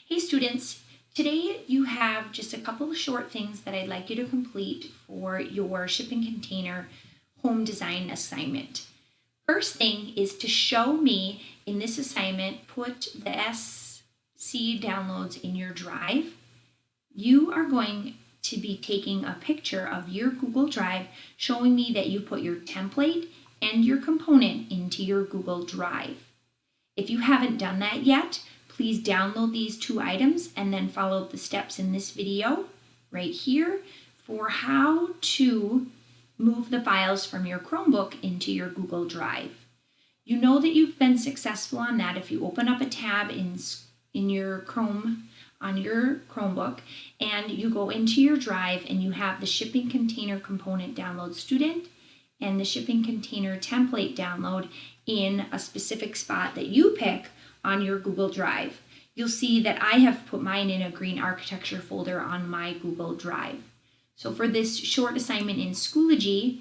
Hey students, today you have just a couple of short things that I'd like you to complete for your shipping container home design assignment. First thing is to show me in this assignment, put the SC downloads in your drive. You are going to be taking a picture of your Google Drive showing me that you put your template and your component into your Google Drive. If you haven't done that yet, please download these two items and then follow the steps in this video right here for how to move the files from your Chromebook into your Google Drive. You know that you've been successful on that if you open up a tab in your Chrome on your Chromebook and you go into your drive and you have the shipping container component download student and the shipping container template download in a specific spot that you pick on your Google Drive. You'll see that I have put mine in a green architecture folder on my Google Drive. So for this short assignment in Schoology,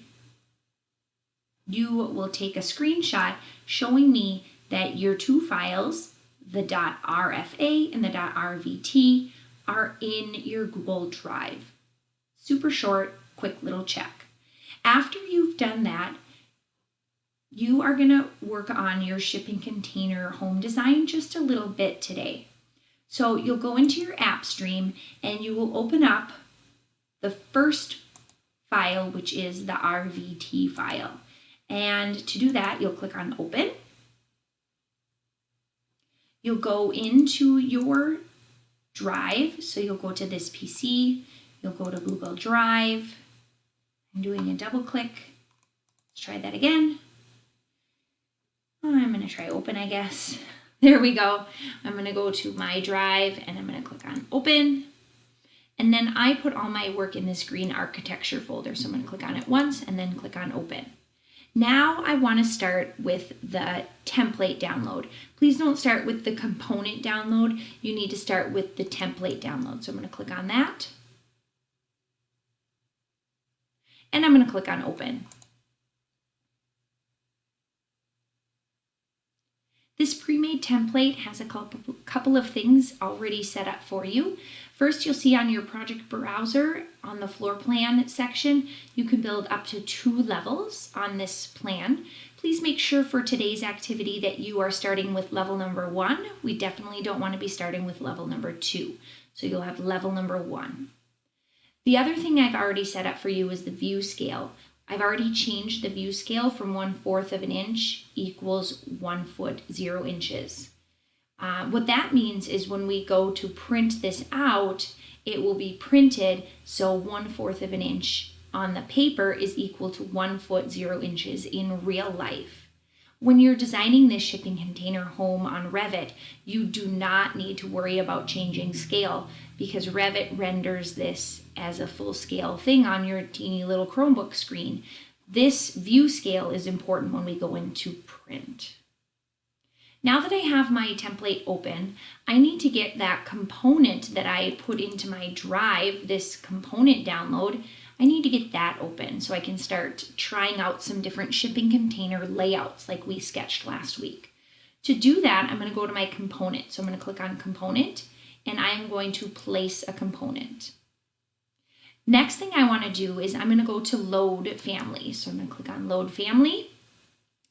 you will take a screenshot showing me that your two files, the .rfa and the .rvt, are in your Google Drive. Super short, quick little check. After you've done that, you are going to work on your shipping container home design just a little bit today. So you'll go into your AppStream and you will open up the first file, which is the RVT file. And to do that, you'll click on Open. You'll go into your drive. So you'll go to this PC, you'll go to Google Drive. I'm doing a double click. Let's try that again. I'm going to try open, I guess. There we go. I'm going to go to my drive and I'm going to click on open. And then I put all my work in this green architecture folder. So I'm going to click on it once and then click on open. Now I want to start with the template download. Please don't start with the component download. You need to start with the template download. So I'm going to click on that. And I'm going to click on open. This pre-made template has a couple of things already set up for you. First, you'll see on your project browser on the floor plan section, you can build up to 2 levels on this plan. Please make sure for today's activity that you are starting with level number 1. We definitely don't want to be starting with level number 2. So you'll have level number 1. The other thing I've already set up for you is the view scale. I've already changed the view scale from 1/4 of an inch equals 1 foot 0 inches. What that means is when we go to print this out, it will be printed so 1/4 of an inch on the paper is equal to 1 foot 0 inches in real life. When you're designing this shipping container home on Revit, you do not need to worry about changing scale because Revit renders this as a full scale thing on your teeny little Chromebook screen. This view scale is important when we go into print. Now that I have my template open, I need to get that component that I put into my drive, this component download, I need to get that open so I can start trying out some different shipping container layouts like we sketched last week. To do that, I'm going to go to my component. So I'm going to click on component and I'm going to place a component. Next thing I want to do is I'm going to go to load family. So I'm going to click on load family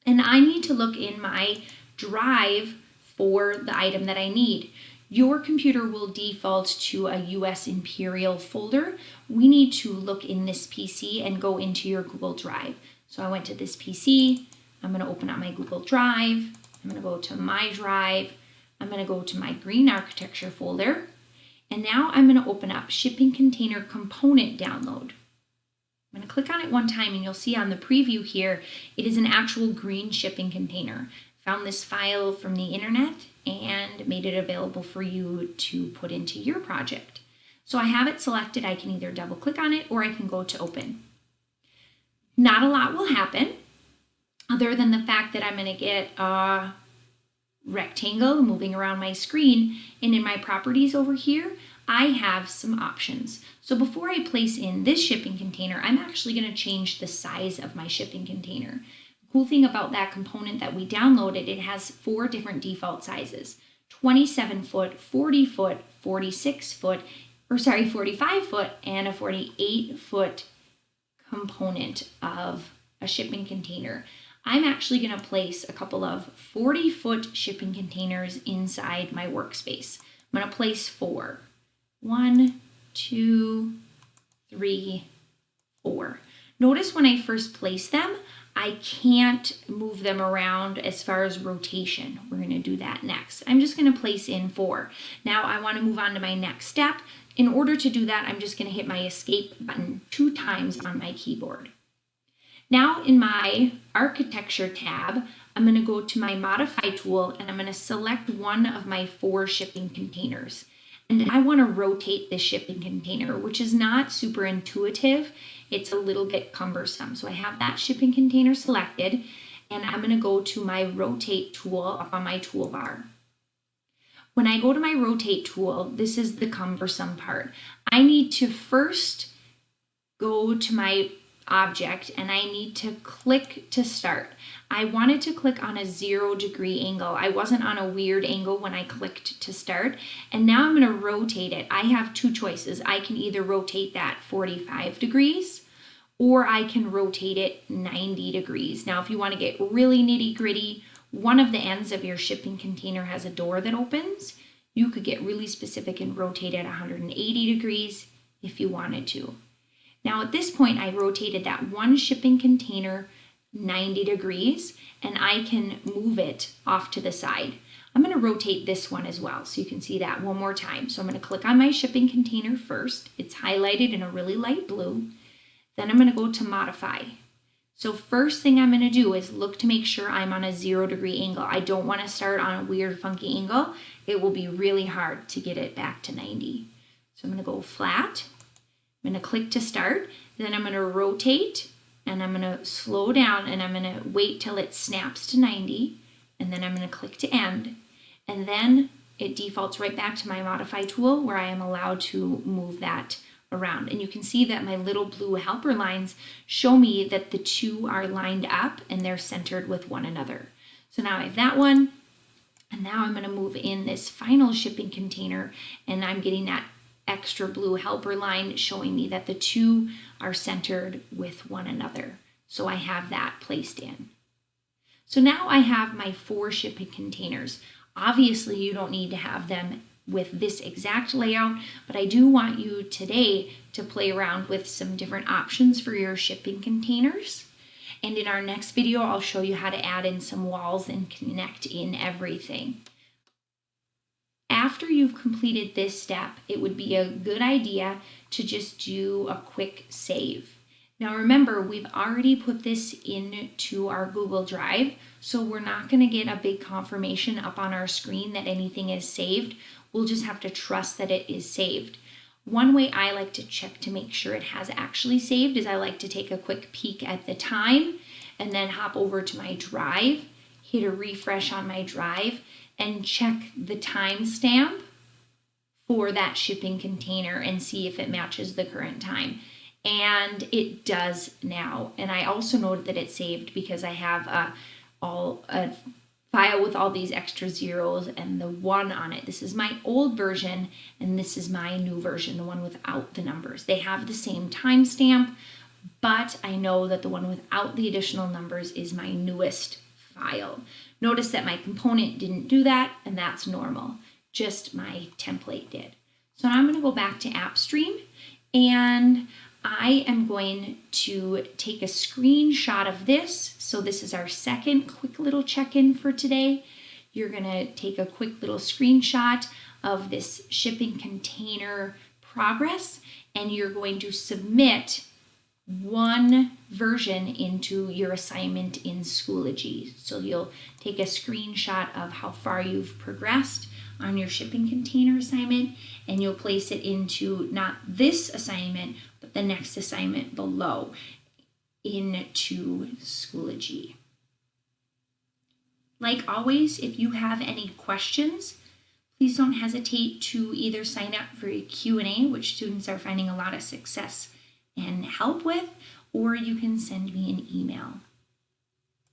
and I need to look in my drive for the item that I need. Your computer will default to a US Imperial folder. We need to look in this PC and go into your Google Drive. So I went to this PC. I'm going to open up my Google Drive. I'm going to go to my drive. I'm going to go to my green architecture folder. And now I'm going to open up shipping container component download. I'm going to click on it one time and you'll see on the preview here, it is an actual green shipping container. Found this file from the internet and made it available for you to put into your project. So I have it selected. I can either double click on it or I can go to open. Not a lot will happen other than the fact that I'm going to get a rectangle moving around my screen, and in my properties over here I have some options. So before I place in this shipping container, I'm actually going to change the size of my shipping container. Cool thing about that component that we downloaded, it has 4 different default sizes: 27 foot, 40 foot, 46 foot, 45 foot, and a 48 foot component of a shipping container. I'm actually going to place a couple of 40-foot shipping containers inside my workspace. I'm going to place 4. 1, 2, 3, 4. Notice when I first place them, I can't move them around as far as rotation. We're going to do that next. I'm just going to place in 4. Now I want to move on to my next step. In order to do that, I'm just going to hit my escape button 2 times on my keyboard. Now in my architecture tab, I'm going to go to my modify tool and I'm going to select one of my 4 shipping containers. And I want to rotate this shipping container, which is not super intuitive. It's a little bit cumbersome. So I have that shipping container selected and I'm going to go to my rotate tool up on my toolbar. When I go to my rotate tool, this is the cumbersome part. I need to first go to my object and I need to click to start. I wanted to click on a 0-degree angle. I wasn't on a weird angle when I clicked to start. And now I'm going to rotate it. I have 2 choices. I can either rotate that 45 degrees or I can rotate it 90 degrees. Now, if you want to get really nitty gritty, one of the ends of your shipping container has a door that opens. You could get really specific and rotate it 180 degrees if you wanted to. Now at this point, I rotated that one shipping container 90 degrees and I can move it off to the side. I'm going to rotate this one as well so you can see that one more time. So I'm going to click on my shipping container first. It's highlighted in a really light blue. Then I'm going to go to modify. So first thing I'm going to do is look to make sure I'm on a 0-degree angle. I don't want to start on a weird funky angle. It will be really hard to get it back to 90. So I'm going to go flat. I'm going to click to start, then I'm going to rotate and I'm going to slow down and I'm going to wait till it snaps to 90 and then I'm going to click to end and then it defaults right back to my modify tool where I am allowed to move that around. And you can see that my little blue helper lines show me that the 2 are lined up and they're centered with one another. So now I have that one and now I'm going to move in this final shipping container and I'm getting that extra blue helper line showing me that the 2 are centered with one another. So I have that placed in. So now I have my 4 shipping containers. Obviously you don't need to have them with this exact layout, but I do want you today to play around with some different options for your shipping containers. And in our next video, I'll show you how to add in some walls and connect in everything. After you've completed this step, it would be a good idea to just do a quick save. Now remember, we've already put this into our Google Drive, so we're not going to get a big confirmation up on our screen that anything is saved. We'll just have to trust that it is saved. One way I like to check to make sure it has actually saved is I like to take a quick peek at the time and then hop over to my drive, hit a refresh on my drive, and check the timestamp for that shipping container and see if it matches the current time. And it does now. And I also noted that it's saved because I have a file with all these extra zeros and the 1 on it. This is my old version and this is my new version, the one without the numbers. They have the same timestamp, but I know that the one without the additional numbers is my newest file. Notice that my component didn't do that, and that's normal. Just my template did. So now I'm going to go back to AppStream, and I am going to take a screenshot of this. So this is our second quick little check-in for today. You're going to take a quick little screenshot of this shipping container progress, and you're going to submit one version into your assignment in Schoology. So you'll take a screenshot of how far you've progressed on your shipping container assignment, and you'll place it into not this assignment, but the next assignment below into Schoology. Like always, if you have any questions, please don't hesitate to either sign up for a Q&A, which students are finding a lot of success and help with, or you can send me an email.